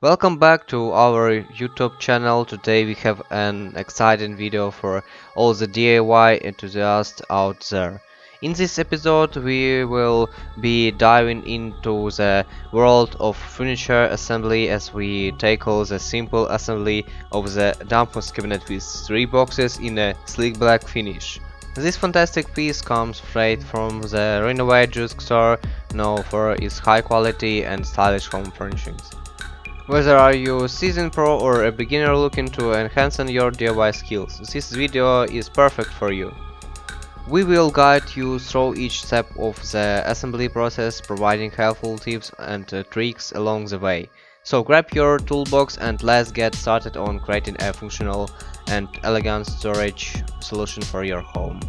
Welcome back to our YouTube channel. Today we have an exciting video for all the DIY enthusiasts out there. In this episode we will be diving into the world of furniture assembly as we tackle the simple assembly of the DAMHUS cabinet with 3 boxes in a sleek black finish. This fantastic piece comes straight from the renovated Jysk store, known for its high quality and stylish home furnishings. Whether are you a seasoned pro or a beginner looking to enhance your DIY skills, this video is perfect for you. We will guide you through each step of the assembly process, providing helpful tips and tricks along the way. So grab your toolbox and let's get started on creating a functional and elegant storage solution for your home.